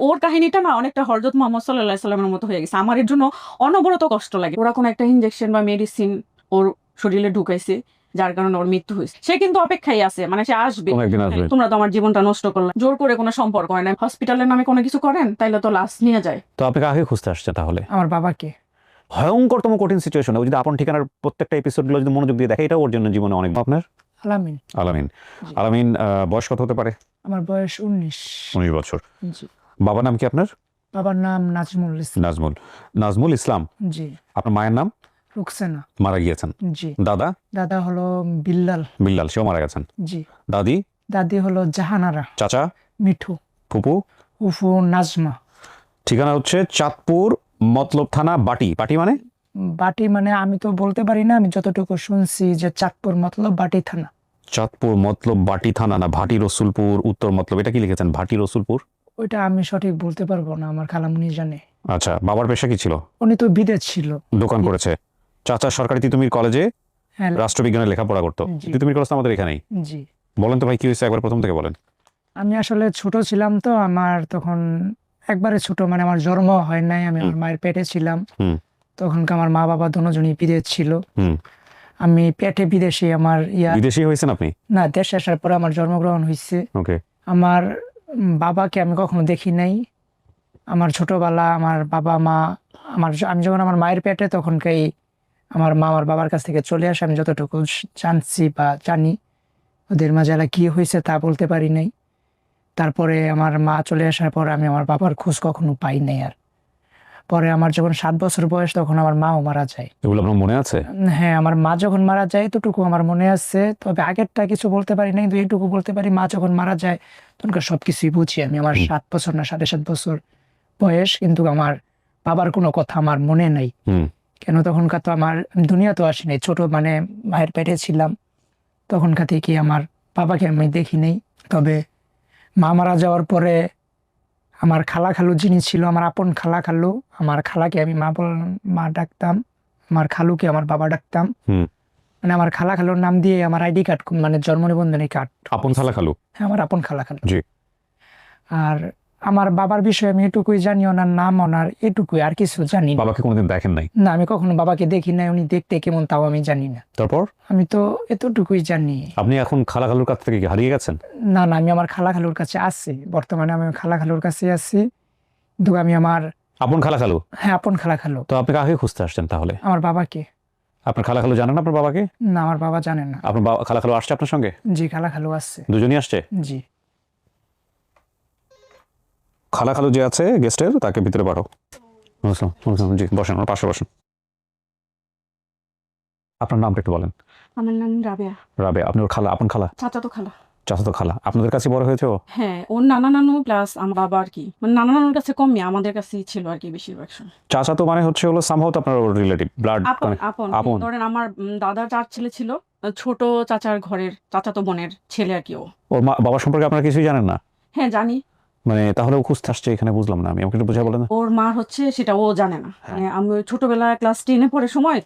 ওর কাহিনীটা না অনেকটা হযরত মুহাম্মদ সাল্লাল্লাহু আলাইহি সাল্লামের মতো হয়ে গেছে। আমার এর জন্য অনবরত কষ্ট লাগে। ওরা কোনো একটা ইনজেকশন বা মেডিসিন ওর শরীরে ঢুকাইছে, যার কারণে ওর মৃত্যু হয়েছে। সে কিন্তু অপেক্ষায় আছে, মানে সে আসবে, একদিন আসবে। তোমরা তো আমার জীবনটা নষ্ট করলে। জোর করে কোনো সম্পর্ক হয় না। হসপিটালের নামে কোনো কিছু করেন তাইলে তো লাশ নিয়ে যায়। তো আপনি কাকে খুঁজতে আসছে তাহলে? আমার বাবাকে। ভয়ঙ্করতম কঠিন সিচুয়েশন। ও যদি আপন ঠিকানার প্রত্যেকটা এপিসোডগুলো যদি মনোযোগ দিয়ে দেখে, এটা ওর জন্য জীবনে অনেক। আপনার আলামিন। আলামিন, আলামিন বয়স কত হতে পারে? আমার বয়স 19। 19 বছর। জি। বাবার নাম কি আপনার? বাবার নাম নাজমুল ইসলাম। নাজমুল ইসলাম। জি। আপনার মায়ের নাম? রুকসানা। মারা গিয়েছেন। জি। দাদা? দাদা হলো বিল্লাল। সেও মারা গেছেন। জি। দাদি? দাদি হলো জাহানারা। চাচা? মিঠু। ফুপু? উফু নাজমা। ঠিকানা হচ্ছে চাঁদপুর মতলব থানা, বাটি। মানে বাটি মানে আমি তো বলতে পারি না, আমি যতটুকু শুনছি যে চাঁদপুর মতলব বাটি থানা। চাঁদপুর মতলব বাটি থানা না ভাটি রসুলপুর উত্তর মতলব, এটা কি লিখেছেন? ভাটি রসুলপুর। ওইটা আমি সঠিক বলতে পারবো না, আমার খালামুনি জানে। আচ্ছা, বাবার পেশা কি ছিল? উনি তো বিদেশ ছিল। দোকান করেছে। চাচা সরকারি তিতুমির কলেজে হ্যাঁ। রাষ্ট্রবিজ্ঞানের লেখাপড়া করতো। জি। তিতুমির কলেজ আমাদের এখানেই। জি। বলেন তো ভাই, কি হয়েছে একবার প্রথম থেকে বলেন। আমি আসলে ছোট ছিলাম তো, আমার তখন একবারে ছোট, মানে আমার জন্ম হয় নাই, আমি আমার মায়ের পেটে ছিলাম। তখন আমার মা বাবা দুজনই বিদেশ ছিল। আমি পেটে বিদেশি, আমার বিদেশি হয়েছেন আপনি? না, দেশে আসার পরে আমার জন্মগ্রহণ হয়েছে। ওকে। আমার বাবাকে আমি কখনো দেখি নাই। আমার ছোটবেলা আমার বাবা মা আমি যখন আমার মায়ের পেটে তখনকাই আমার মা আমার বাবার কাছ থেকে চলে আসে। আমি যতটুকু জানছি বা জানি, ওদের মাঝে কি হয়েছে তা বলতে পারি নাই। তারপরে আমার মা চলে আসার পর আমি আমার বাবার খোঁজ কখনো পাই নাই। আর পরে আমার যখন 7 বছর বয়স, তখন আমার মাও মারা যায়। এগুলো আপনার মনে আছে? হ্যাঁ, আমার মা যখন মারা যায় এতটুকু আমার মনে আছে, তবে আগেরটা কিছু বলতে পারি নাই, কিন্তু এইটুকু বলতে পারি, মা যখন মারা যায় তখনকার সবকিছুই বুঝি আমি। আমার 7 বছর না 7.5 বছর বয়স, কিন্তু আমার বাবার কোনো কথা আমার মনে নাই। কেন, তখনকার তো আমি দুনিয়া তো আসি নাই, ছোট মানে মায়ের পেটে ছিলাম, তখনকার থেকে আমার বাবাকে আমি দেখি নেই। তবে মা মারা যাওয়ার পরে আমার খালা খালু যিনি ছিল, আমার আপন খালা খালু, আমার খালাকে আমি মা ডাকতাম, আমার খালুকে আমার বাবা ডাকতাম। মানে আমার খালা খালুর নাম দিয়ে আমার আইডি কার্ড, মানে জন্ম নিবন্ধনী কার্ড। আপন খালা খালু? হ্যাঁ, আমার আপন খালা খালু। জি। আর আমার বাবার বিষয়ে আমি এটুকুই জানি, ওনার নাম, ওনার এটুকুই, আর কিছু জানি না। বাবাকে কোনোদিন দেখেন নাই? না, আমি কখনো বাবাকে দেখি নাই। উনি দেখতে কেমন তাও আমি জানি না। তারপর আমি তো এতটুকুই জানি। আপনি এখন খালা খালুর কাছ থেকে কি হারিয়ে গেছেন? না, আমি আমার খালা খালুর কাছে আছি, বর্তমানে আমি খালা খালুর কাছে আছি, কিন্তু আমি আমার আপন খালা খালু? হ্যাঁ, আপন খালা খালু। তো আপনি কাকে খুঁজতে আসছেন তাহলে? আমার বাবাকে। আপনার খালা খালু জানেন আপনার বাবাকে? না, আমার বাবা জানে না। আপনার খালা খালু আসছে আপনার সঙ্গে? জি, খালা খালু আসছে। দুজনই আসছে? জি। খালা খালু যে আছে গেস্টের, তাকে ভিতরে পাঠাও। জি, বসেন, আমার পাশে বসেন। আপনার নামটা একটু বলেন। আমার নাম রাবেয়া। রাবেয়া। আপনি ওর খালা? আপন খালা? চাচাতো খালা। চাচাতো খালা। আপনাদের কাছে বড় হয়েছে ও? হ্যাঁ, ওর নানা নানু প্লাস আমার বাবা আর কি, মানে নানা নানুর কাছে কমই, আমাদের কাছেই ছিল আর কি বেশিরভাগ সময়। চাচাতো মানে হচ্ছে হলো সামহাউ তো আপনার রিলেটিভ, ব্লাড আপন। ধরেন আমার দাদার 4 ছেলে ছিল, ছোট চাচার ঘরের চাচাতো বোনের ছেলে আর কি ও। ওর বাবার সম্পর্কে আপনারা কিছুই জানেন না? হ্যাঁ, জানি। মানে তাহলে ও খুঁজতে আসছে এখানে, বুঝলাম না আমি, আমাকে একটু বুঝাই বলেন না। ওর মা হচ্ছে সেটা ও জানে না। মানে আমি ওই ছোটবেলায় ক্লাস 10-এ পড়ার সময়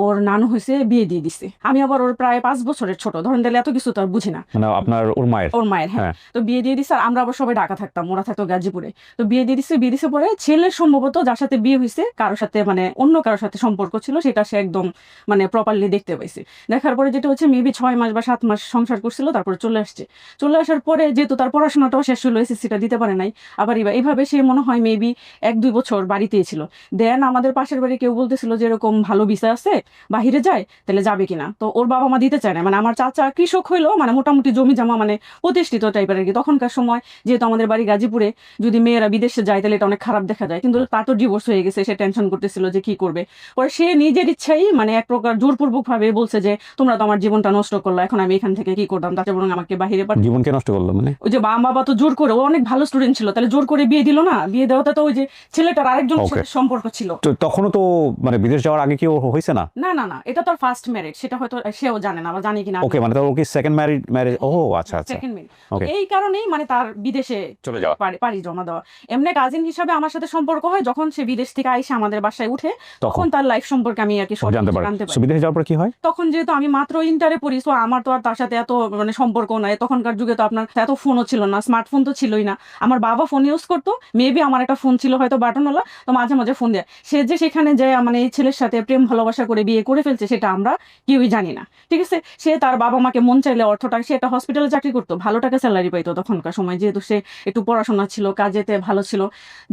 ওর নানু হয়েছে, বিয়ে দিয়ে দিছে। আমি আবার ওর প্রায় 5 বছরের ছোট, ধরেন তাহলে এত কিছু তো আর বুঝি না। মানে আপনার ওর মায়ের? হ্যাঁ। তো বিয়ে দিয়ে দিছে, আর আমরা আবার সবাই ঢাকা থাকতাম, ওরা থাকতো গাজীপুরে। তো বিয়ে দিছে পরে ছেলের সম্ভবত যার সাথে বিয়ে হয়েছে কারোর সাথে, মানে অন্য কারোর সাথে সম্পর্ক ছিল, সেটা সে একদম মানে প্রপারলি দেখতে পাইছে। দেখার পরে যেটা হচ্ছে মেবি 6 মাস বা 7 মাস সংসার করছিল, তারপরে চলে আসছে। চলে আসার পরে যেহেতু তার পড়াশোনাটাও শেষ হলো, এসএসসিটা দিতে পারে নাই, আবার এইভাবে সে মনে হয় মেবি 1-2 বছর বাড়িতেই ছিল। দেন আমাদের পাশের বাড়ি কেউ বলতেছিল যে এরকম ভালো ভিসা আছে, বাহিরে যায়, তাহলে যাবে কিনা। তো ওর বাবা মা দিতে চায় না। মানে আমার চাচা কৃষক হইলো, মানে মোটামুটি জমি জমা, মানে প্রতিষ্ঠিত টাইপের আর কি। তখনকার সময় যেহেতু আমাদের বাড়ি গাজীপুরে, যদি মেয়েরা বিদেশে যায় তাহলে এটা অনেক খারাপ দেখা যায়। কিন্তু তার তো ডিভোর্স হয়ে গেছে, সে টেনশন করতেছিল যে কি করবে। পরে সে নিজের ইচ্ছাই, মানে এক প্রকার জোরপূর্বক ভাবে বলছে যে তোমরা তো আমার জীবনটা নষ্ট করলো, এখন আমি এখান থেকে কি করতাম, তাতে বরং আমাকে বাহিরে জীবনকে নষ্ট করলো মানে? ওই যে বাবা তো জোর করে, ও অনেক ভালো স্টুডেন্ট ছিল, তাহলে জোর করে বিয়ে দিল না। বিয়ে দেওয়াতে তো ওই যে ছেলেটার আরেকজন সম্পর্ক ছিল। তো তখনও তো মানে বিদেশ যাওয়ার আগে কি ও হইছে না? না, এটা তো ফার্স্ট ম্যারেজ, সেটা হয়তো সেও জানে না বা জানি কিনা। ওকে, মানে তো ওকে সেকেন্ড ম্যারেজ। ও আচ্ছা। Second marriage. এই কারণেই মানে তার বিদেশে চলে যাওয়া, পাড়ি জমা দেওয়া। এমনি কাজিন হিসাবে আমার সাথে সম্পর্ক হয় যখন সে বিদেশ থেকে আইসা আমাদের বাসায় উঠে, তখন তার লাইফ সম্পর্কে আমি আর কি সব জানতে পারি। বিদেশে যাওয়ার পর কি হয়? তখন যেহেতু আমি মাত্র ইন্টারে পড়ি, তো আমার তো আর তার সাথে এত মানে সম্পর্ক নাই। তখনকার যুগে তো আপনার এত ফোনও ছিল না, স্মার্টফোন তো ছিলই না। আমার বাবা ফোন ইউজ করতো, মেবি আমার একটা ফোন ছিল হয়তো বাটনওয়ালা, তো মাঝে মাঝে ফোন দেয়। সে যে সেখানে যায় মানে এই ছেলের সাথে প্রেম ভালোবাসা করে বিয়ে করে ফেলছে সেটা আমরা কেউই জানি না, ঠিক আছে। সে তার বাবা মাকে মন চাইলে অর্থটা, সে একটা হসপিটালে চাকরি করতো, ভালো টাকা স্যালারি পাইতো তখনকার সময়, যেহেতু সে একটু পড়াশোনা ছিল, কাজেতে ভালো ছিল।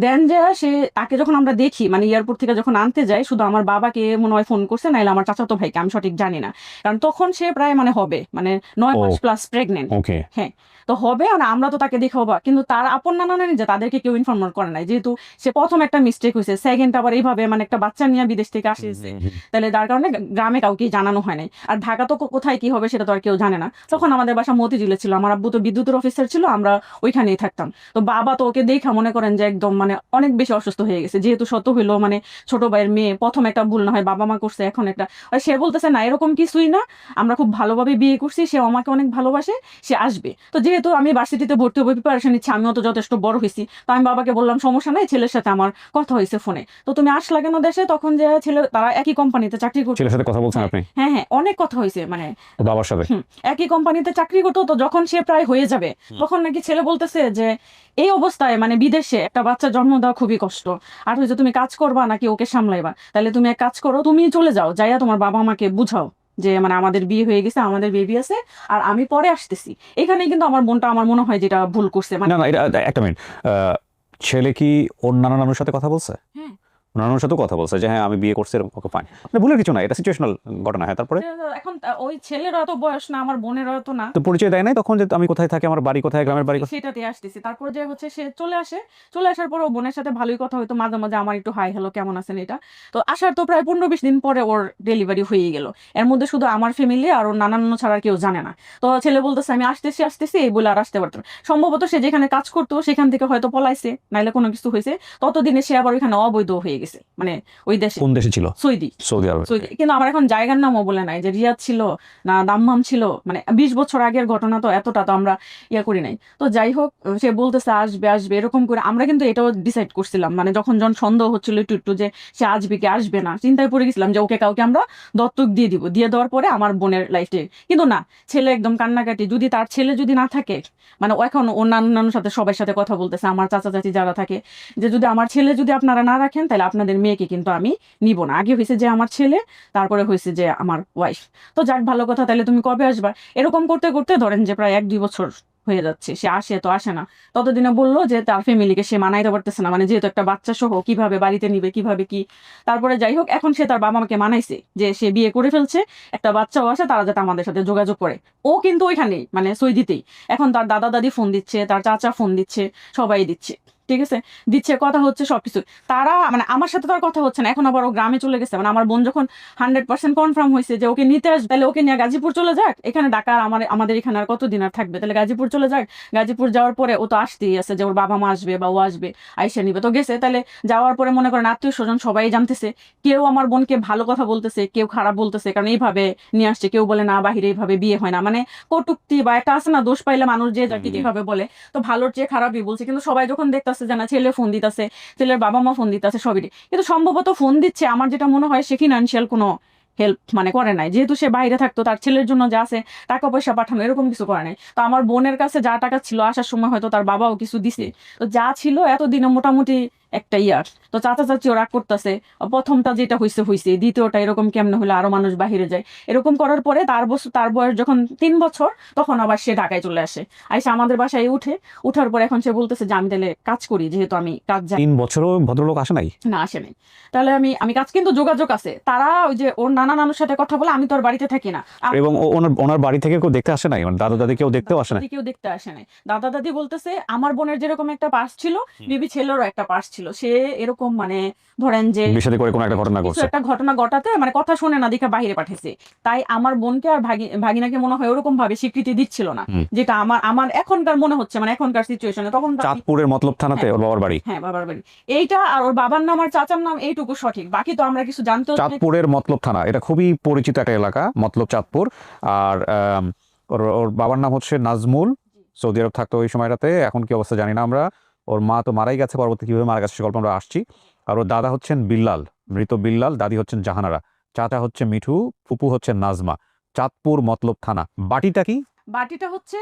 দেন যে সে, তাকে যখন আমরা দেখি মানে এয়ারপোর্ট থেকে যখন আনতে যাই, শুধু আমার বাবাকে মনে হয় ফোন করছে, নাইলে আমার চাচাতো ভাইকে, আমি সঠিক জানি না, কারণ তখন সে প্রায় মানে হবে মানে 9 মাস প্লাস প্রেগনেন্ট। ওকে। হ্যাঁ, তো হবে আর আমরা তো তাকে দেখে অবাক, কিন্তু তার আপন নানা নানি যে তাদেরকে কেউ ইনফর্ম করে নাই, যেহেতু সে প্রথম একটা মিস্টেক হয়েছে, সেকেন্ড আবার এইভাবে মানে একটা বাচ্চা নিয়ে বিদেশ থেকে আসিয়েছে, তাহলে তার কারণে গ্রামে কাউকে জানানো হয় নাই। আর ঢাকা তো কোথায় কি হবে সেটা তো আর কেউ জানে না। তখন আমাদের বাসা মতিঝিলে ছিল, আমার আব্বু তো বিদ্যুতের অফিসার ছিল, আমরা ওইখানেই থাকতাম। তো বাবা তো ওকে দেখা মনে করেন যে একদম মানে অনেক বেশি অসুস্থ হয়ে গেছে, যেহেতু শত হইলো মানে ছোট ভাইয়ের মেয়ে, প্রথম একটা ভুল না হয় বাবা মা করছে, এখন একটা। আর সে বলতেছে না এরকম কিছুই না, আমরা খুব ভালোভাবে বিয়ে করছি, সে আমাকে অনেক ভালোবাসে, সে আসবে। তো যেহেতু আমি ভার্সিটিতে ভর্তি হবো, প্রিপারেশন নিচ্ছি, আমিও তো যথেষ্ট বড় হয়েছি, তো আমি বাবাকে বললাম সমস্যা নাই, ছেলের সাথে আমার কথা হয়েছে ফোনে, তো তুমি আসলা কেন দেশে? তখন যে ছেলে, তারা একই কোম্পানিতে চাকরি করতো। ছেলের সাথে কথা বলছেন আপনি? হ্যাঁ হ্যাঁ, অনেক কথা হয়েছে মানে ওর বাবার সাথে? একই কোম্পানিতে চাকরি করতো। তো যখন সে প্রায় হয়ে যাবে, তখন নাকি ছেলে বলতেছে যে এই অবস্থায় মানে বিদেশে একটা বাচ্চা জন্ম দেওয়া খুবই কষ্ট, আর হচ্ছে তুমি কাজ করবা নাকি ওকে সামলাইবা, তাহলে তুমি এক কাজ করো, তুমি চলে যাও, যাইয়া তোমার বাবা মাকে বুঝাও যে মানে আমাদের বিয়ে হয়ে গেছে, আমাদের বেবি আছে, আর আমি পরে আসতেছি। এখানে কিন্তু আমার বোনটা আমার মনে হয় যেটা ভুল করছে মানে। না না, এটা একটা মিনিট। ছেলে কি ওর নানা নানুর সাথে কথা বলছে? হ্যাঁ, নানুর সাথেও কথা বলছে যে হ্যাঁ আমি বিয়ে করছি এরকম? ওকে, ফাইন, ভুলের কিছু না, এটা সিচুয়েশনাল ঘটনা। হ্যাঁ, তারপরে? এখন ওই ছেলেরা তো বয়স না, আমার বোনেরা তো না। তো পরিচয় দেয় নাই তখন যে আমি কোথায় থাকি, আমার বাড়ি কোথায়, গ্রামের বাড়ি কোথায়? সেটাতে আসতেছি। তারপর যে হচ্ছে সে চলে আসে, চলে আসার পর ও বোনের সাথে ভালোই কথা হইতো, মাঝে মাঝে আমার একটু হাই হ্যালো কেমন আছেন এটা। তো আসার তো প্রায় 15-20 দিন পরে ওর ডেলিভারি হয়ে গেল। এর মধ্যে শুধু আমার ফ্যামিলি আর ওর নানান্ন ছাড়া আর কেউ জানে না। তো ছেলে বলতেছে আমি আসতেছি আসতেছি, এই বলে আর আসতে পারতো না। সম্ভবত সে যেখানে কাজ করতো সেখান থেকে হয়তো পলাইছে, নাইলে কোনো কিছু হয়েছে। ততদিনে সে আবার ওইখানে অবৈধ হয়ে গেছে, মানে ওই দেশে। কোন দেশে ছিল? সৌদি। সৌদি আরবে। সৌদি। কিন্তু আমার এখন জায়গার নামও বলে নাই যে রিয়াদ ছিল না দাম্মাম ছিল, মানে 20 বছর আগের ঘটনা, তো এতটা তো আমরা ইয়া করি নাই। তো যাই হোক, সে বলতেছে আসবে আসবে এরকম করে, আমরা কিন্তু এটাও ডিসাইড করছিলাম মানে যখন যখন সন্দেহ হচ্ছিল একটু একটু যে সে আসবে কি আসবে না, চিন্তায় পড়ে গেছিলাম যে ওকে কাউকে আমরা দত্তক দিয়ে দিব, দিয়ে দেওয়ার পরে আমার বোনের লাইফে। কিন্তু না, ছেলে একদম কান্নাকাটি, যদি তার ছেলে যদি না থাকে, মানে ও এখন অন্যান্য সাথে সবার সাথে কথা বলতেছে, আমার চাচা চাচি যারা থাকে, যে যদি আমার ছেলে যদি আপনারা না রাখেন তাহলে আপনাদের মেয়েকে কিন্তু আমি নিব না। আগে হয়েছে যে আমার ছেলে, তারপরে হয়েছে যে আমার ওয়াইফ। তো যাক ভালো কথা, তাহলে তুমি কবে আসবা? এরকম করতে করতে ধরেন যে প্রায় 1-2 বছর হয়ে যাচ্ছে, সে আসে তো আসে না। ততদিনে বললো যে তার ফ্যামিলিকে সে মানাইতে পারতেছে না, মানে যেহেতু একটা বাচ্চা সহ কিভাবে বাড়িতে নিবে কিভাবে কি। তারপরে যাই হোক, এখন সে তার বাবা মাকে মানাইছে যে সে বিয়ে করে ফেলছে, একটা বাচ্চাও আছে, তারা যাতে আমাদের সাথে যোগাযোগ করে। ও কিন্তু ওইখানেই মানে সৌদিতেই। এখন তার দাদা দাদি ফোন দিচ্ছে, তার চাচা ফোন দিচ্ছে, সবাই দিচ্ছে, ঠিক আছে, দিচ্ছে, কথা হচ্ছে সবকিছু। তারা মানে আমার সাথে তো আর কথা হচ্ছে না, এখন আবার ও গ্রামে চলে গেছে। মানে আমার বোন যখন 100% কনফার্ম হয়েছে যে ওকে নিতে আসবে, তাহলে ওকে নিয়ে গাজীপুর চলে যাক, এখানে ঢাকা আর আমাদের এখানে আর কতদিন আর থাকবে, তাহলে গাজীপুর চলে যাক। গাজীপুর যাওয়ার পরে ও তো আসতেই আছে যে ওর বাবা মা আসবে বা ও আসবে, আইসা নিবে, তো গেছে। তাহলে যাওয়ার পরে মনে করেন আত্মীয় স্বজন সবাই জানতেছে, কেউ আমার বোনকে ভালো কথা বলতেছে, কেউ খারাপ বলতেছে, কারণ এইভাবে নিয়ে আসছে। কেউ বলে না বাহিরে এইভাবে বিয়ে হয় না, মানে কটুক্তি বা একটা আছে না, দোষ পাইলে মানুষ যে যাকে যেভাবে বলে, তো ভালোর চেয়ে খারাপই বলছে। কিন্তু সবাই যখন দেখতেছে যে না, ছেলে ফোন দিতেছে, ছেলের বাবা মা ফোন দিতেছে, সবই, কিন্তু সম্ভবত ফোন দিচ্ছে, আমার যেটা মনে হয় সে ফিনান্সিয়াল কোনো হেল্প মানে করে নাই, যেহেতু সে বাইরে থাকতো, তার ছেলের জন্য যা আছে টাকা পয়সা পাঠানো এরকম কিছু করে নাই। তো আমার বোনের কাছে যা টাকা ছিল আসার সময় হয়তো তার বাবাও কিছু দিছে, তো যা ছিল এতদিনে মোটামুটি একটা ইয়ার। তো চাচা চাচিও রাগ করতেছে, প্রথমটা যেটা হয়েছে হয়েছে, দ্বিতীয়টা এরকম কেমনে হলে আরো মানুষ বাহিরে যায়, এরকম করার পরে তার বয়স যখন 3 বছর, তখন আবার সে ঢাকায় চলে আসে, আইসা আমাদের বাসায় উঠার পর এখন সে বলতেছে যে আমি তাহলে কাজ করি, যেহেতু আমি কাজ জানি। 3 বছরও ভদ্রলোক আসে নাই? না, আসে নাই। তাহলে আমি কাজ, কিন্তু যোগাযোগ আছে, তারা ওই যে ওর নানা নানুর সাথে কথা বলে, আমি তো আর বাড়িতে থাকি না। এবং ওনার বাড়ি থেকে কেউ দেখতে আসে নাই? মানে দাদা দাদি কেউ দেখতেও আসে নাই? কেউ দেখতে আসে নাই। দাদা দাদি বলতেছে আমার বোনের যেরকম একটা পার্স ছিল, বিবি ছেলেরও একটা পার্স ছিল, সে এরকম মানে ধরেন যে বিষাদে করে কোনো একটা ঘটনা কিছু ঘটছে? একটা ঘটনা ঘটাতে মানে কথা শুনে না দেখে বাইরে পাঠাইছে, তাই আমার বোনকে আর ভাগিনাকে মনে হয় ওরকম ভাবে স্বীকৃতি দিচ্ছিল না, যেটা আমার এখনকার মনে হচ্ছে, মানে এখনকার সিচুয়েশনে। তখন তো চাঁদপুরের মতলব থানাতে ওর বাবার বাড়ি? হ্যাঁ, বাবার বাড়ি এইটা, আর ওর বাবার নাম আর চাচার নাম এইটুকু সঠিক, বাকি তো আমরা কিছু জানতেও চাঁদপুরের মতলব থানা, এটা খুবই পরিচিত একটা এলাকা, মতলব চাঁদপুর। আর ওর বাবার নাম হচ্ছে নাজমুল, সৌদি আরব থাকতো ওই সময়টাতে, এখন কি অবস্থা জানি না আমরা। ওর মা তো মারাই গেছে, পরবর্তী কিভাবে মারা গেছে সে গল্প আমরা আসছি। আর ওর দাদা হচ্ছেন বিল্লাল, মৃত বিল্লাল, দাদি হচ্ছেন জাহানারা, চাচা হচ্ছে মিঠু, ফুপু হচ্ছে নাজমা। চাঁদপুর মতলব থানা। বাটিটা কি? বাটিটা হচ্ছে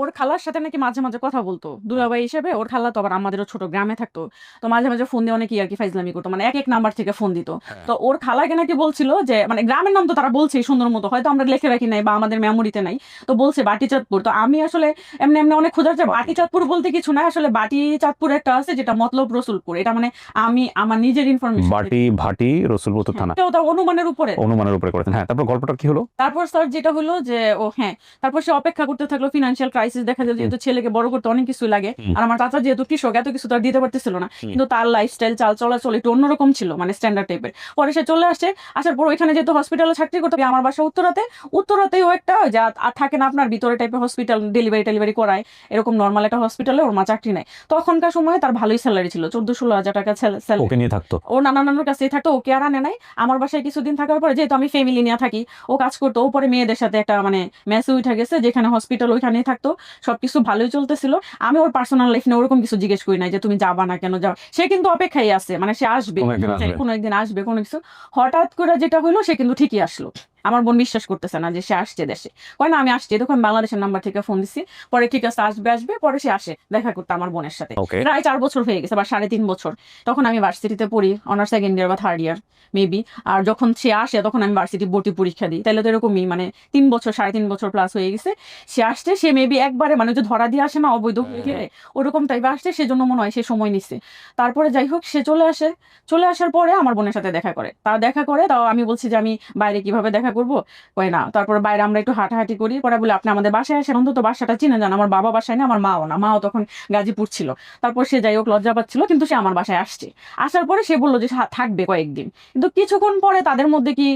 ওর খালার সাথে নাকি মাঝে মাঝে কথা বলতো দুলাভাই হিসেবে। ওর খালা তো আবার আমাদেরও ছোট গ্রামে থাকতো, তো মাঝে মাঝে ফোন দিয়ে অনেক আর কি ফাইজলামি করতো, মানে এক এক নাম্বার থেকে ফোন দিত। তো ওর খালাকে নাকি বলছিল যে মানে গ্রামের নাম তো তারা বলছে সুন্দর মতো, হয়তো আমরা লিখে রাখি নাই বা আমাদের মেমোরিতে নাই, তো বলছে বাটি চাঁদপুর। তো আমি আসলে এমনি এমনি অনেক খোঁজার যে বাটি চাঁদপুর বলতে কিছু না, আসলে বাটি চাঁদপুর একটা আছে যেটা মতলব রসুলপুর, এটা মানে আমি আমার নিজের ইনফরমেশন বাটি ভাটি রসুলপুর থানা, ওটা অনুমানের উপরে। অনুমানের উপরে করেছেন। হ্যাঁ, তারপর গল্পটা কি হলো? তারপর স্যার যেটা হলো যে হ্যাঁ, তারপর সে অপেক্ষা করতে থাকলো, ফিনান্সিয়াল ক্রাইসিস দেখা যায়, যেহেতু ছেলেকে বড় করতে অনেক কিছু লাগে, আর আমার চাচা যেহেতু কৃষক এত কিছু তার দিতে পারতেছিল না, কিন্তু তার লাইফস্টাইল চাল চলাচল একটু অন্যরকম ছিল, মানে স্ট্যান্ডার্ড টাইপের। পরে সে চলে আসছে, আসার পর ওইখানে যেহেতু হসপিটালে চাকরি করতে হবে, আমার বাসা উত্তরাতে, উত্তরাতেও একটা যা আর থাকে না আপনার ভিতরে টাইপের হসপিটাল, ডেলিভারি করায় এরকম নর্মাল একটা হসপিটালে ওর মা চাকরি নেয়। তখনকার সময় তার ভালোই স্যালারি ছিল, 14-16 হাজার টাকা স্যালারি। ওকে নিয়ে থাকতো? ও নানার কাছেই থাকতো, ওকে আর আনে নাই। আমার বাসায় কিছুদিন থাকার পরে, যেহেতু আমি ফ্যামিলি নিয়ে থাকি, ও কাজ করতো, ও পরে মেয়েদের সাথে একটা মানে মেসে উঠে গেছে, যেখানে হসপিটাল ওইখানেই থাকতো, সবকিছু ভালোই চলতেছিল। আমি ওর পার্সোনাল লাইফ নিয়ে ওরকম কিছু জিজ্ঞেস করি নাই যে তুমি যাবা না কেন, যাও। সে কিন্তু অপেক্ষায় আছে, মানে সে আসবে, কোনো একদিন আসবে কোনো কিছু। হঠাৎ করে যেটা হইলো, সে কিন্তু ঠিকই আসলো। আমার বোন বিশ্বাস করতেছে না যে সে আসছে দেশে, কয় না আমি আসছি, তখন বাংলাদেশের নাম্বার থেকে ফোন দিছি। পরে ঠিক আছে আসবে, পরে সে আসে দেখা করতে আমার বোনের সাথে। প্রায় 4 বছর হয়ে গেছে বা 3.5 বছর। তখন আমি ভার্সিটিতে পড়ি, অনার্স 2nd ইয়ার বা 3rd ইয়ার মেবি। আর যখন সে আসে তখন আমি ভার্সিটি ভর্তি পরীক্ষা দিই, তাহলে তো এরকমই মানে 3 বছর 3.5 বছর প্লাস হয়ে গেছে। সে আসছে, সে মেবি একবারে মানে যে ধরা দিয়ে আসে না অবৈধ হয়ে, ওরকম টাইপে আসছে, সেজন্য মনে হয় সে সময় নিচ্ছে। তারপরে যাই হোক সে চলে আসে, চলে আসার পরে আমার বোনের সাথে দেখা করে, তাও আমি বলছি যে আমি বাইরে কিভাবে দেখা করবো, কয় না। তারপরে বাইরে আমরা একটু হাঁটাহাঁটি করি, পরে বলে আপনি আমাদের বাসায় আসেন, অন্তত বাসাটা চিনে যান। আমার বাবা বাসায় না, আমার মাও না, মাও তখন গাজীপুর ছিল। তারপর সে যাই হোক লজ্জা পাচ্ছিল, কিন্তু সে আমার বাসায় আসছে। আসার পরে সে বললো যে থাকবে কয়েকদিন, কিন্তু কিছুক্ষণ পরে তাদের মধ্যে কি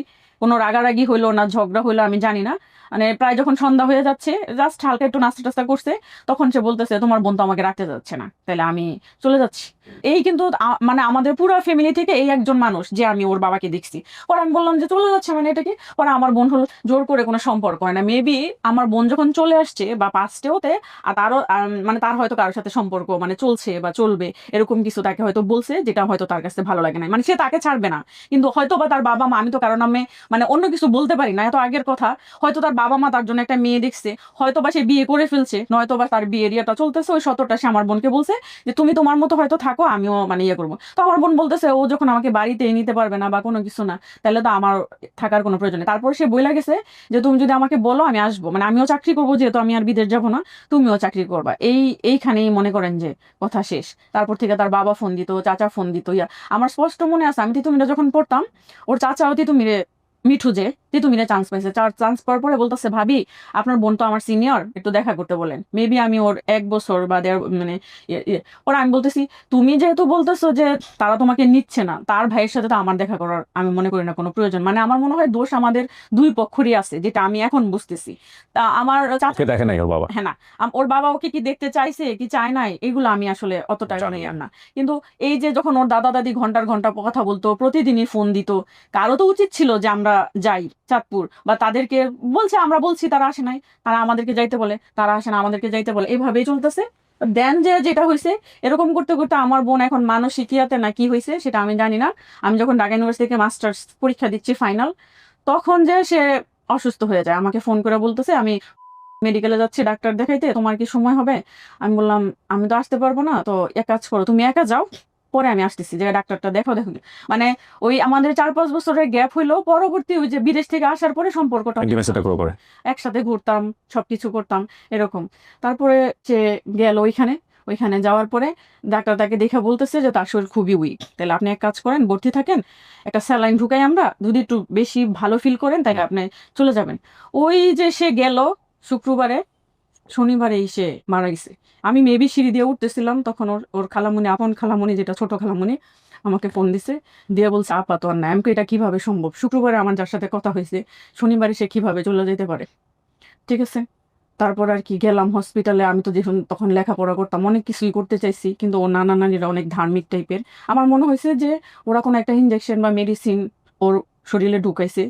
কোনো রাগারাগি হইলো না ঝগড়া হইলো আমি জানি না, মানে প্রায় যখন সন্ধ্যা হয়ে যাচ্ছে, জাস্ট হালকা একটু নাস্তা টাস্তা করছে, তখন সে বলতেছে তোমার বোন তো আমাকে রাখতে যাচ্ছে না, তাহলে আমি চলে যাচ্ছি। এই কিন্তু মানে আমাদের পুরো ফ্যামিলি থেকে এই একজন মানুষ যে আমি ওর বাবাকে দেখছি। পরে আমি বললাম যে চলে যাচ্ছে মানে এটা কি? পরে আমার বোন হলো জোর করে কোনো সম্পর্ক হয় না, মেবি আমার বোন যখন চলে আসছে বা পাস্টেওতে, আর তারও মানে তার হয়তো কারোর সাথে সম্পর্ক মানে চলছে বা চলবে, এরকম কিছু তাকে হয়তো বলছে, যেটা হয়তো তার কাছে ভালো লাগে না, মানে সে তাকে ছাড়বে না। কিন্তু হয়তো বা তার বাবা মা, আমি তো কারণ নামে মানে অন্য কিছু বলতে পারি না, এত আগের কথা, হয়তো তার বাবা মা তার জন্য একটা মেয়ে দেখছে, হয়তো বা সে বিয়ে করে ফেলছে, নয়তো বা তার বিয়ের ইয়েটা চলতেছে, ওই 17টা সে আমার বোনকে বলছে যে তুমি তোমার মতো হয়তো থাকো, আমিও মানে ইয়ে করবো। তো আমার বোন বলতেছে ও যখন আমাকে বাড়িতে নিতে পারবে না বা কোনো কিছু না, তাহলে তো আমার থাকার কোনো প্রয়োজন নেই। তারপর সে বইলা গেছে যে তুমি যদি আমাকে বলো আমি আসবো, মানে আমিও চাকরি করবো, যেহেতু আমি আর বিদেশ যাবো না, তুমিও চাকরি করবা। এইখানেই মনে করেন যে কথা শেষ। তারপর থেকে তার বাবা ফোন দিত, চাচা ফোন দিত, আমার স্পষ্ট মনে আছে আমি তিতুমিরে যখন পড়তাম, ওর চাচাও তিতুমিরে, মিঠু যে তিতুমিরে চান্স পাইছে, চান্স পাওয়ার পরে বলতেছে ভাবি আপনার বোন তো আমার সিনিয়র, একটু দেখা করতে বলেন। মেবি আমি ওর 1 বছর বা মানে ওরা, আমি বলতেছি তুমি যেহেতু বলতেছো যে তারা তোমাকে নিচ্ছে না, তার ভাইয়ের সাথে তো আমার দেখা করার আমি মনে করি না কোনো প্রয়োজন। মানে আমার মনে হয় দোষ আমাদের দুই পক্ষরই আছে, যেটা আমি এখন বুঝতেছি। তা আমার চাচা দেখে নাই ওর বাবা? হ্যাঁ না, ওর বাবা ওকে কি দেখতে চাইছে কি চায় নাই এগুলো আমি আসলে অতটা জানি না। কিন্তু এই যে যখন ওর দাদা দাদি ঘন্টার ঘন্টা কথা বলতো, প্রতিদিনই ফোন দিত, কারো তো উচিত ছিল যে আমরা যাই চাঁদপুর, বা তাদেরকে বলছে আমরা বলছি তারা আসে নাই, তারা আমাদেরকে যাইতে বলে, তারা আসে না আমাদেরকে যাইতে বলে, এইভাবেই চলতেছে। দেন যেটা হয়েছে, এরকম করতে করতে আমার বোন এখন মানসিক ইয়াতে না কি হয়েছে সেটা আমি জানি না। আমি যখন ঢাকা ইউনিভার্সিটি থেকে মাস্টার্স পরীক্ষা দিচ্ছি ফাইনাল, তখন যে সে অসুস্থ হয়ে যায়, আমাকে ফোন করে বলতেছে আমি মেডিকেলে যাচ্ছি ডাক্তার দেখাইতে, তোমার কি সময় হবে? আমি বললাম আমি তো আসতে পারবো না, তো এক কাজ করো তুমি একা যাও, পরে আমি আসতেছি, যে ডাক্তারটা দেখো। মানে ওই আমাদের 4-5 বছরের গ্যাপ হইলো, পরবর্তী ওই যে বিদেশ থেকে আসার পরে সম্পর্কটা একসাথে ঘুরতাম, সবকিছু করতাম এরকম। তারপরে সে গেল ওইখানে যাওয়ার পরে ডাক্তার তাকে দেখে বলতেছে যে তার শরীর খুবই উইক, তাহলে আপনি এক কাজ করেন ভর্তি থাকেন, একটা স্যালাইন ঢুকাই আমরা, যদি একটু বেশি ভালো ফিল করেন তাহলে আপনি চলে যাবেন। ওই যে সে গেল শুক্রবারে, শনিবারে এসে মারা গেছে। আমি মেবি সিঁড়ি দিয়ে উঠতেছিলাম, তখন ওর খালামণি, আপন খালামণি যেটা ছোট খালামণি, আমাকে ফোন দিছে, দিয়ে বলছে আপা তো আর না। আমাকে এটা কিভাবে সম্ভব, শুক্রবারে আমার যার সাথে কথা হয়েছে শনিবারে সে কিভাবে চলে যেতে পারে? ঠিক আছে, তারপর আর কি গেলাম হসপিটালে। আমি তো তখন লেখাপড়া করতাম, অনেক কিছুই করতে চাইছি, কিন্তু ও নানা নানিরা অনেক ধার্মিক টাইপের। আমার মনে হয়েছে যে ওরা কোনো একটা ইনজেকশন বা মেডিসিন ওর শরীরে ঢুকাইছে,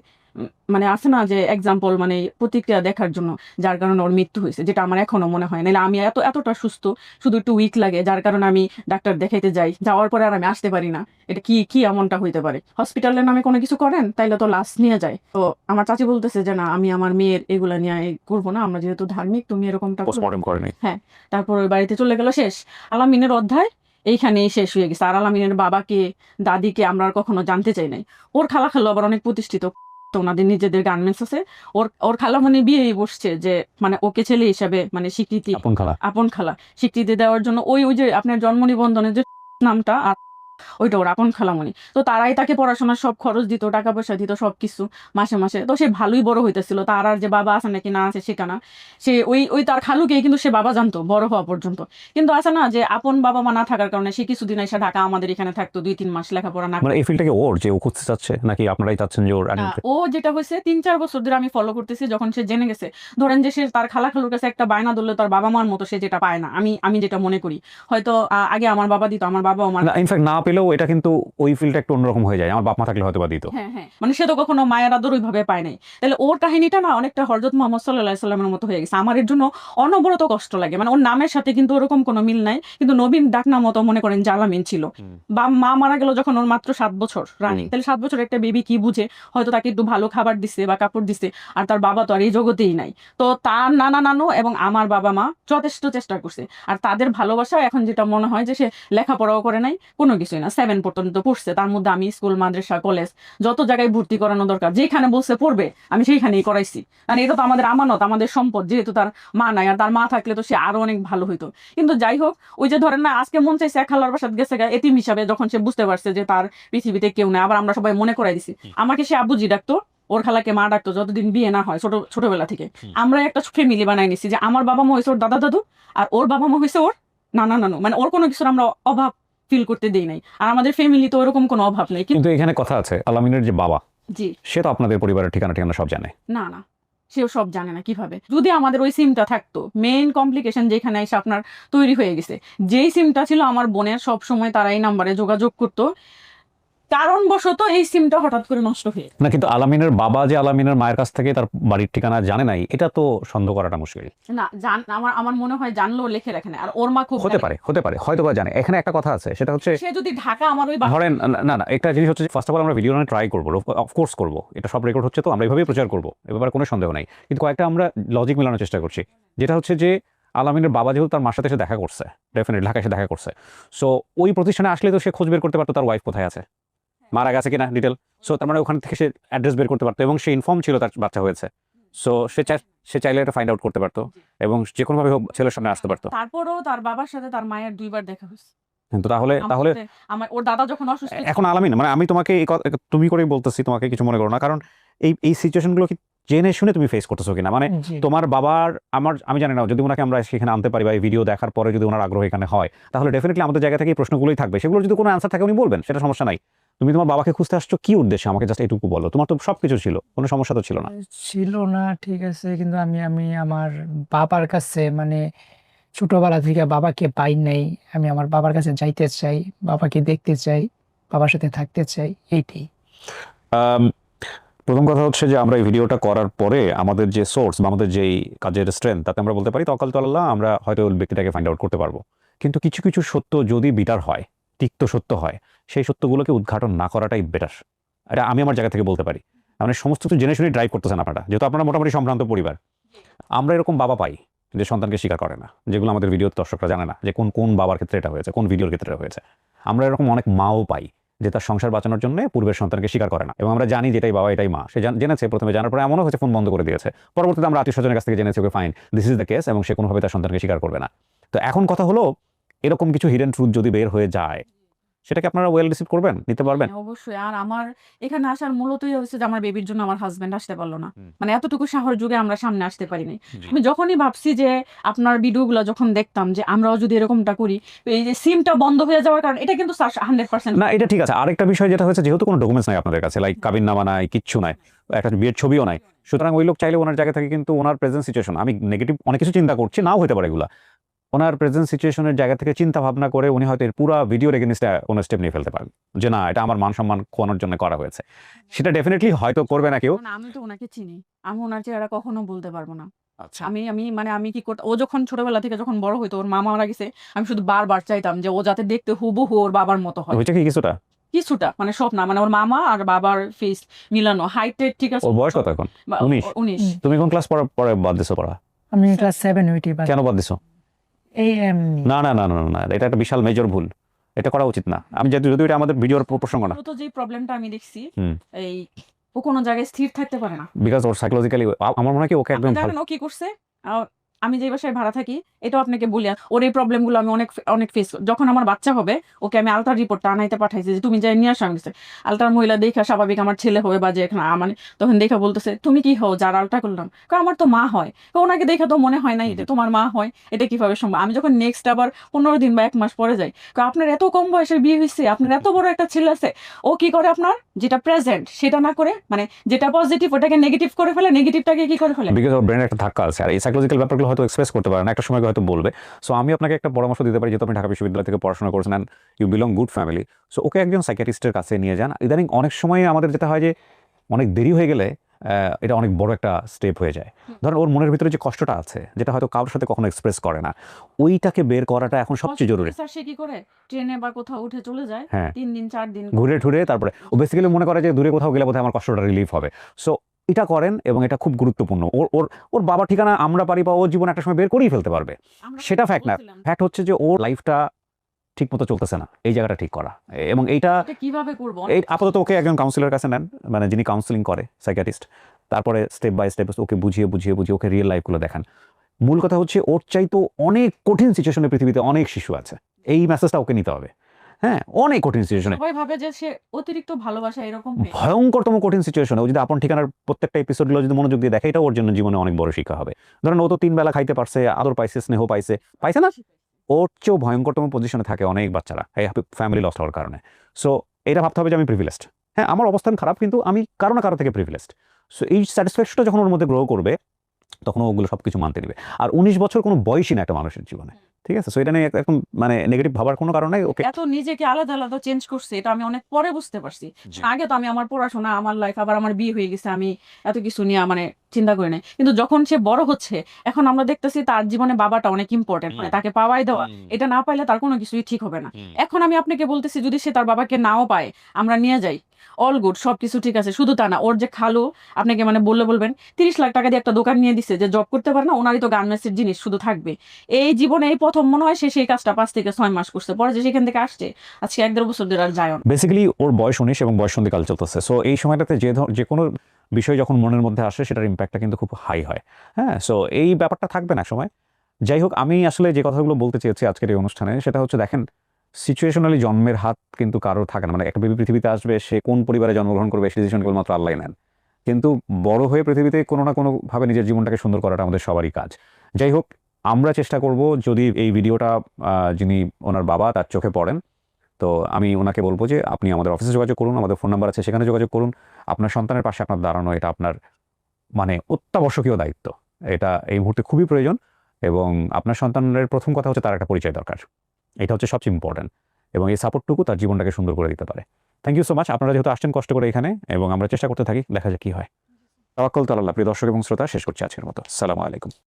মানে আছে না যে এক্সাম্পল, মানে প্রতিক্রিয়া দেখার জন্য, যার কারণে ওর মৃত্যু হয়েছে, যেটা আমার এখনো মনে হয়। নাহলে আমি এতটা সুস্থ, শুধু একটু উইক লাগে, যার কারণে আমি ডাক্তার দেখাইতে যাই, যাওয়ার পরে আর আমি আসতে পারি না। এটা কি কি এমনটা হইতে পারে? হসপিটালের নামে কোনো কিছু করেন তাইলে তো লাশ নিয়ে যায়। তো আমার চাচি বলতেছে যে না, আমি আমার মেয়ের এগুলা নিয়ে করবো না, আমরা যেহেতু ধার্মিক, তুমি এরকমটা করো না। পোস্টমর্টম করেনি। হ্যাঁ, তারপর ওই বাড়িতে চলে গেল, শেষ। আলামিনের অধ্যায় এইখানেই শেষ হয়ে গেছে। আর আলামিনের বাবাকে, দাদিকে আমরা আর কখনো জানতে চাই নাই। ওর খালা খালো আবার অনেক প্রতিষ্ঠিত, তো ওনাদের নিজেদের গার্মেন্টস আছে। ওর ওর খালা মানে বিয়েই বসছে, যে মানে ওকে ছেলে হিসাবে মানে স্বীকৃতি, আপন খালা। আপন খালা স্বীকৃতি দেওয়ার জন্য ওই ওই যে আপনার জন্ম নিবন্ধনের যে নামটা, আর ওইটা ওর আপন খালামণি। তো তারাই তাকে পড়াশোনার সব খরচ দিত, টাকা পয়সা দিত, সবকিছু মাসে মাসে। তো সে ভালোই বড় হইতেছিল। তার আর যে বাবা আছে নাকি না আছে সেটা না, সে ওই ওই তার খালুকে কিন্তু সে বাবা জানতো বড় হওয়া পর্যন্ত। কিন্তু আছে না যে আপন বাবা মা না থাকার কারণে সে কিছুদিন এসে ঢাকা আমাদের এখানে থাকতো, 2-3 মাস লেখাপড়া না মানে এই ফিল্ডটাকে ওর যে ও খুঁজতে চাচ্ছে, নাকি আপনারাই চাচ্ছেন যে ওর ও যেটা হয়েছে 3-4 বছর ধরে আমি ফলো করতেছি। যখন সে জেনে গেছে, ধরেন যে সে তার খালা খালুর কাছে একটা বায়না ধরলে তার বাবা মার মতো সে যেটা পায় না, আমি যেটা মনে করি, হয়তো আগে আমার বাবা দিত, আমার বাবা আমার। না, ইনফ্যাক্ট না পেলেও এটা কিন্তু ওই ফিল্ডটা একটু অন্যরকম হয়ে যায়। আমার বাপ মা থাকলে হয়তো বা দিত। হ্যাঁ হ্যাঁ, মানে সে তো কখনো মায়ের আদর ওইভাবে পায় নাই। তাহলে ওর কাহিনীটা না অনেকটা হযরত মুহাম্মদ সাল্লাল্লাহু আলাইহি সাল্লামের মতো হয়ে গেছে। আমার এর জন্য অনবরত কষ্ট লাগে। মানে ওর নামের সাথে কিন্তু ওরকম কোনো মিল নাই, কিন্তু নবীন ডাকনাম মতো মনে করেন জালামিন ছিল। বা মা মারা গেল যখন ওর মাত্র 7 বছর রানিং, তাহলে 7 বছর একটা বেবি কি বুঝে? হয়তো তাকে একটু ভালো খাবার দিছে বা কাপড় দিছে, আর তার বাবা তো আর এই জগতেই নাই। তো তার নানা নানু এবং আমার বাবা মা যথেষ্ট চেষ্টা করছে, আর তাদের ভালোবাসা এখন যেটা মনে হয় যে সে লেখাপড়াও করে নাই, কোনো কিছুই না, 7 পর্যন্ত পড়ছে। তার মধ্যে আমি স্কুল, মাদ্রাসা, কলেজ যত জায়গায় ভর্তি করানো দরকার, যেখানে বলছে পড়বে আমি সেইখানেই করাইছি। আর এটা তো আমাদের আমানত, আমাদের সম্পদ। যেহেতু তার মা নাই, আর তার মা থাকলে তো সে আরো অনেক ভালো হইতো। কিন্তু যাই হোক, ওই যে ধরেন না, আজকে মন চাইছে এক খালার বাসাত গেছে গা এতিম হিসাবে, যখন সে বুঝতে পারছে যে তার পৃথিবীতে কেউ নেই, আবার আমরা সবাই মনে করাই দিছি। আমাকে সে আব্বুজি ডাকতো, ওর খালাকে মা ডাকতো, যতদিন বিয়ে না হয় ছোটবেলা থেকে। আমরা একটা ফ্যামিলি বানাই নিছি, যে আমার বাবা মা হয়েছে ওর দাদা দাদু, আর ওর বাবা মা হয়েছে ওর নানা নানু। মানে ওর কোনো কিছুর আমরা অভাব ফিল করতে দেই নাই, আর আমাদের ফ্যামিলি তো ওরকম কোনো অভাব নেই। কিন্তু এখানে কথা আছে, আলামিনের যে বাবা, জি, সে তো আপনাদের পরিবারের ঠিকানা ঠিকানা সব জানে। না না, সেও সব জানে না। কিভাবে? যদি আমাদের ওই সিমটা থাকতো, মেইন কমপ্লিকেশন যেখানে এসে আপনার তৈরি হয়ে গেছে, যেই সিমটা ছিল আমার বোনের, সব সময় তারা এই নাম্বারে যোগাযোগ করতো। কারণবশত এই সিমটা হঠাৎ করে নষ্ট হয়ে না, কিন্তু আলামিনের বাবা যে আলামিনের মায়ের কাছ থেকে তার বাড়ির ঠিকানা জানে নাই, এটা তো সন্দেহ করাটা মুশকিল। না, আমার আমার মনে হয় জানলেও লেখে রাখে না। আর ওর মা খুব হতে জানে। পারে হয়তো বা জানে। এখানে একটা কথা আছে, সেটা হচ্ছে সে যদি ঢাকা আমার ওই ধরেন, না না, একটা জিনিস হচ্ছে, ফার্স্ট অফ অল আমরা ভিডিও না ট্রাই করবো, অফকোর্স করবো, এটা সব রেকর্ড হচ্ছে, তো আমরা এইভাবেই প্রচার করবো, এ ব্যাপারে কোনো সন্দেহ নাই। কিন্তু কয়েকটা আমরা লজিক মেলানোর চেষ্টা করছি, যেটা হচ্ছে যে আলামিনের বাবা যেহেতু তার মার সাথে এসে দেখা করছে, ডেফিনেটলি ঢাকা এসে দেখা করছে, সো ওই প্রতিষ্ঠানে আসলে তো সে খোঁজ বের করতে পারতো তার ওয়াইফ কোথায় আছে, মারা গেছে কিনা ডিটেল। সো তার মানে ওখান থেকে সে অ্যাড্রেস বের করতে পারতো, এবং সে ইনফর্ম ছিল তার বাচ্চা হয়েছে। সো সে চাইলে এটা ফাইন্ড আউট করতে পারতো, এবং যে কোনোভাবে হোক ছেলের সামনে আসতে পারতো। তারপরও তার বাবার সাথে তার মায়ের 2বার দেখা হয়েছে। কিন্তু তাহলে তাহলে আমার ওর দাদা যখন অসুস্থ ছিল, এখন আলামিন, মানে আমি তোমাকে তুমি করেই বলতেছি, তোমাকে কিছু মনে করো না, কারণ এই সিচুয়েশনগুলো কি জেনে শুনে তুমি ফেস করতেছো কিনা? মানে জি। তোমার বাবার, আমি জানি না, যদি ওনাকে আমরা সেখানে আনতে পারি বা এই ভিডিও দেখার পরে যদি ওনার আগ্রহ এখানে হয়, তাহলে ডেফিনেটলি আমাদের জায়গা থেকে এই প্রশ্নগুলোই থাকবে। সেগুলো যদি কোনো অ্যান্সার থাকে উনি বলবেন, সেটা সমস্যা নাই। তুমি তোমার বাবাকে খুঁজতে আসছো কি উদ্দেশ্যে, আমাকে জাস্ট এটুকু বলো। তোমার তো সবকিছু ছিল, কোনো সমস্যা তো ছিল না। ছিল না, ঠিক আছে, কিন্তু আমি আমার বাবার কাছে মানে ছোটবেলা থেকে বাবাকে পাই নাই। আমি আমার বাবার কাছে যাইতে চাই, বাবাকে দেখতে চাই, বাবার সাথে থাকতে চাই, এইটাই। আম, প্রথম কথা হচ্ছে যে আমরা এই ভিডিওটা করার পরে আমাদের যে সোর্স বা আমাদের যেই কাজের স্ট্রেংথ, তাতে আমরা বলতে পারি তকাল তো আল্লাহ, আমরা হয়তো ওই ব্যক্তিটাকে ফাইন্ড আউট করতে পারবো। কিন্তু কিছু কিছু সত্য যদি বিটার হয়, তিক্ত সত্য হয়, সেই সত্যগুলোকে উদ্ঘাটন না করাটাই বেটার। এটা আমি আমার জায়গা থেকে বলতে পারি। মানে সমস্ত কিছু জেনে শুনে ড্রাইভ করতেছেন আপনারা, যেহেতু আপনারা মোটামুটি সম্ভ্রান্ত পরিবার। আমরা এরকম বাবা পাই যে সন্তানকে স্বীকার করে না, যেগুলো আমাদের ভিডিওর দর্শকরা জানে না, যে কোন কোন বাবার ক্ষেত্রে এটা হয়েছে, কোন ভিডিওর ক্ষেত্রে এটা হয়েছে। আমরা এরকম অনেক মাও পাই যে তার সংসার বাঁচানোর জন্য পূর্বের সন্তানকে স্বীকার করে না, এবং আমরা জানি যেটাই বাবা এটাই মা। সে জেনেছে, প্রথমে জানার পরে এমনও হয়েছে ফোন বন্ধ করে দিয়েছে, পরবর্তীতে আমরা আত্মীয় স্বজনের কাছ থেকে জেনেছি okay fine, this is the case, এবং সে কোনোভাবে তার সন্তানকে স্বীকার করবে না। তো এখন কথা হলো, এরকম কিছু হিডেন ট্রুথ যদি বের হয়ে যায়, সেটাকে আপনারা ওয়েল রিসিভ করবেন, নিতে পারবেন? হ্যাঁ, অবশ্যই। আর আমার এখানে আসার মূলতই হচ্ছে যে আমার বেবির জন্য আমার হাজবেন্ড আসতে পারলো না। মানে এতটুকু সাহস যুগে আমরা সামনে আসতে পারিনি। আমি যখনই ভাবছি যে আপনার ভিডিওগুলো যখন দেখতাম যে আমরাও যদি এরকমটা করি, এই যে সিমটা বন্ধ হয়ে যাওয়ার কারণ, এটা কিন্তু 100%। না, এটা ঠিক আছে। আরেকটা বিষয় যেটা হয়েছে, যেহেতু কোনো ডকুমেন্টস নাই আপনাদের কাছে, লাইক কাবিননামা নাই, কিচ্ছু নাই, একটা বিয়ের ছবিও নাই, সুতরাং ওই লোক চাইলে ওনার জায়গা থেকে কিন্তু ওনার প্রেজেন্ট সিচুয়েশন, আমি নেগেটিভ অনেক কিছু চিন্তা করছি, নাও হতে পারে এগুলা, ওনার প্রেজেন্ট সিচুয়েশনের জায়গা থেকে চিন্তা ভাবনা করে উনি হয়তো এর পুরো ভিডিওর এগেনস্টে কোনো স্টেপ নিয়ে ফেলতে পারেন যে না এটা আমার মান সম্মান খোয়ানোর জন্য করা হয়েছে, সেটা ডেফিনেটলি হয়তো করবে না কেউ। আমি তো ওনাকে চিনি, আমি ওনার চেহারা কখনো বলতে পারবো না। আচ্ছা, আমি কি করতে, ও যখন ছোটবেলা থেকে যখন বড় হইতো, ওর মা মারা গেছে, আমি শুধু বারবার চাইতাম যে ও যাতে দেখতে হুবহু ওর বাবার মতো হয়। হয়েছে কি কিছুটা? কিছুটা, মানে সব না, মানে ওর মামা আর বাবার ফেস মিলানো, হাইট ঠিক আছে। ওর বয়স কত এখন? বা- 19? 19। তুমি কোন ক্লাস পরে বাদ দিছো পড়া? আমি ক্লাস 7 উইটি বা কেন বাদ দিছো? এই এমনি না না না না না, এটা একটা বিশাল মেজর ভুল, এটা করা উচিত না। আমি যদি এটা আমাদের ভিডিওর প্রসঙ্গ না, তো যে প্রবলেমটা আমি দেখছি, হুম। এই ও কোনো জায়গায় স্থির থাকতে পারে না। বিকজ ওর সাইকোলজিক্যালি আমার মনে হয় কি ওকে একদম আপনি জানেন ও কি করছে? আমি যে বাসায় ভাড়া থাকি, এটাও আপনাকে বলি, ওর এই প্রবলেমগুলো আমি অনেক অনেক ফেস। যখন আমার বাচ্চা হবে, ওকে আমি আলতার রিপোর্টটা আনাইতে পাঠাইছি যে তুমি যাই নিয়ে আসো। আমি গেছে আলতার মহিলা দেখা স্বাভাবিক আমার ছেলে হবে বা যে এখানে মানে তখন দেখা বলতেছে তুমি কি হও যার আলটা করলাম? আমার তো মা হয়। ওনাকে দেখা তো মনে হয় নাই যে তোমার মা হয়, এটা কিভাবে সম্ভব? আমি যখন নেক্সট আবার 15 দিন বা 1 মাস পরে যাই, আপনার এত কম বয়সে বিয়ে হয়েছে, আপনার এত বড় একটা ছেলে আছে, ও কি করে আপনার যেটা প্রেজেন্ট সেটা না করে, মানে যেটা পজিটিভ ওটাকে নেগেটিভ করে ফেলে, নেগেটিভটাকে কি করে ফেলে? বিকজ ওর ব্রেনের একটা ধাক্কা আছে, আর এই সাইকোলজিক্যাল ব্যাপারগুলো হয়তো এক্সপ্রেস করতে পারে না, একটা সময় হয়তো বলবে। সো আমি আপনাকে একটা পরামর্শ দিতে পারি, যেহেতু আপনি ঢাকা বিশ্ববিদ্যালয় থেকে পড়াশোনা করেছেন and you belong good family, so okay একজন সাইকিয়াট্রিস্টের কাছে নিয়ে যান। ইদানিং অনেক সময় আমাদের যেটা হয় যে অনেক দেরি হয়ে গেলে এটা অনেক বড় একটা স্টেপ হয়ে যায়। ধরেন ওর মনের ভিতরে যে কষ্টটা আছে, যেটা হয়তো কারোর সাথে কখনো এক্সপ্রেস করে না, ওইটাকে বের করাটা এখন সবচেয়ে জরুরি। স্যার সে কি করে ট্রেনে বা কোথাও উঠে চলে যায়, হ্যাঁ, 3 দিন 4 দিন ঘুরে ঠুরে তারপরে ও বেসিক্যালি মনে করে যে দূরে কোথাও গেলে বোধহয় আমার কষ্টটা রিলিফ হবে। সো এটা করেন, এবং এটা খুব গুরুত্বপূর্ণ। ওর ওর ওর বাবার ঠিকানা আমরা পারি বা ওর জীবন একটা সময় বের করেই ফেলতে পারবে, আমরা সেটা ফ্যাক্ট না। বলছিলাম, ফ্যাক্ট হচ্ছে যে ওর লাইফটা ঠিক মতো চলতেছে না, এই জায়গাটা ঠিক করা। এবং এইটা এটা কিভাবে করব? এই আপাতত ওকে একজন কাউন্সিলর কাছে নেন, মানে যিনি কাউন্সিলিং করে, সাইকিয়াট্রিস্ট। তারপরে স্টেপ বাই স্টেপ ওকে বুঝিয়ে বুঝিয়ে বুঝিয়ে ওকে রিয়েল লাইফগুলো দেখান। মূল কথা হচ্ছে ওর চাইতো অনেক কঠিন সিচুয়েশনে পৃথিবীতে অনেক শিশু আছে, এই মেসেজটা ওকে নিতে হবে। হ্যাঁ, অনেক কঠিন সিচুয়েশনে, সবাই ভাবে যে সে অতিরিক্ত ভালোবাসা এরকম মেয়ে। ভয়ঙ্করতম কঠিন সিচুয়েশনে ও যদি আপন ঠিকানার প্রত্যেকটা এপিসোডগুলো যদি মনোযোগ দিয়ে দেখে, এটা ওর জন্য জীবনে অনেক বড় শিক্ষা হবে। ধরেন ও তো 3 বেলা খাইতে পারছে, আদর পাইছে, স্নেহ পাইছে, পাইছে না? ওর চেয়েও ভয়ঙ্করতম পজিশনে থাকে অনেক বাচ্চারা এই ফ্যামিলি লস্ট হওয়ার কারণে। সো এটা ভাবতে হবে যে আমি প্রিভিলেজড। হ্যাঁ, আমার অবস্থান খারাপ, কিন্তু আমি কারো না কারো থেকে প্রিভিলেজড। সো এই স্যাটিসফ্যাকশনটা যখন ওর মধ্যে গ্রো করবে, তখন ওগুলো সবকিছু মানতে নেবে। আর 19 বছর কোনো বয়সই না একটা মানুষের জীবনে, ঠিক আছে? সো এটা নিয়ে একদম মানে নেগেটিভ ভাবার কোনো কারণ নাই। ওকে এত নিজেকে আলাদা আলাদা চেঞ্জ করছে, এটা আমি অনেক পরে বুঝতে পারছি। জি। আগে তো আমি আমার পড়াশোনা, আমার লাইফ, আবার আমার বিয়ে হয়ে গেছে, আমি এত কিছু নিয়ে মানে চিন্তা করি নাই। কিন্তু যখন সে বড় হচ্ছে, এখন আমরা দেখতেছি তার জীবনে বাবাটা অনেক ইম্পর্টেন্ট, মানে তাকে পাওয়াই দেওয়া, এটা না পাইলে তার কোনো কিছুই ঠিক হবে না। এখন আমি আপনাকে বলতেছি, যদি সে তার বাবাকে নাও পায়, আমরা নিয়ে যাই, অল গুড, সবকিছু ঠিক আছে। শুধু তা না, ওর যে খালু, আপনাকে মানে বলবেন 30 লাখ টাকা দিয়ে একটা দোকান নিয়ে দিছে, যে জব করতে পারে না, ওনারই তো গার্মেন্টসের জিনিস শুধু থাকবে। এই জীবনে এই প্রথম মনে হয় সে সেই কাজটা 5 থেকে 6 মাস করছে, পরে যে সেখান থেকে আসছে, আজকে 1-1.5 বছর ধরে আর যায় না। বেসিক্যালি ওর বয়স 19 এবং বয়ঃসন্ধিকাল চলতেছে। সো এই সময়টাতে যে কোনো বিষয় যখন মনের মধ্যে আসে, সেটার ইম্প্যাক্টটা কিন্তু খুব হাই হয়। হ্যাঁ, সো এই ব্যাপারটা থাকবে না সময়। যাই হোক, আমি আসলে যে কথাগুলো বলতে চেয়েছি আজকের এই অনুষ্ঠানে, সেটা হচ্ছে দেখেন, সিচুয়েশনালি জন্মের হাত কিন্তু কারোর থাকে না। মানে একটা বেবি পৃথিবীতে আসবে, সে কোন পরিবারে জন্মগ্রহণ করবে সেই ডিসিশন কেবলমাত্র আল্লাহই নেন। কিন্তু বড় হয়ে পৃথিবীতে কোনো না কোনোভাবে নিজের জীবনটাকে সুন্দর করাটা আমাদের সবারই কাজ। যাই হোক, আমরা চেষ্টা করব, যদি এই ভিডিওটা যিনি ওনার বাবা তার চোখে পড়েন, তো আমি ওনাকে বলবো যে আপনি আমাদের অফিসে যোগাযোগ করুন, আমাদের ফোন নাম্বার আছে, সেখানে যোগাযোগ করুন। আপনার সন্তানের পাশে আপনার দাঁড়ানো, এটা আপনার মানে অত্যাবশ্যকীয় দায়িত্ব। এটা এই মুহূর্তে খুবই প্রয়োজন। এবং আপনার সন্তানের প্রথম কথা হচ্ছে তার একটা পরিচয় দরকার, এটা হচ্ছে সবচেয়ে ইম্পর্টেন্ট। এবং এই সাপোর্টটুকু তার জীবনটাকে সুন্দর করে দিতে পারে। থ্যাংক ইউ সো মাচ, আপনারা যেহেতু আসছেন কষ্ট করে এখানে, এবং আমরা চেষ্টা করতে থাকি, দেখা যাক কি হয়। তাওয়াক্কুল তাআলা আল্লাহ। প্রিয় দর্শক এবং শ্রোতা, শেষ করছি আজকের মতো। আসসালামু আলাইকুম।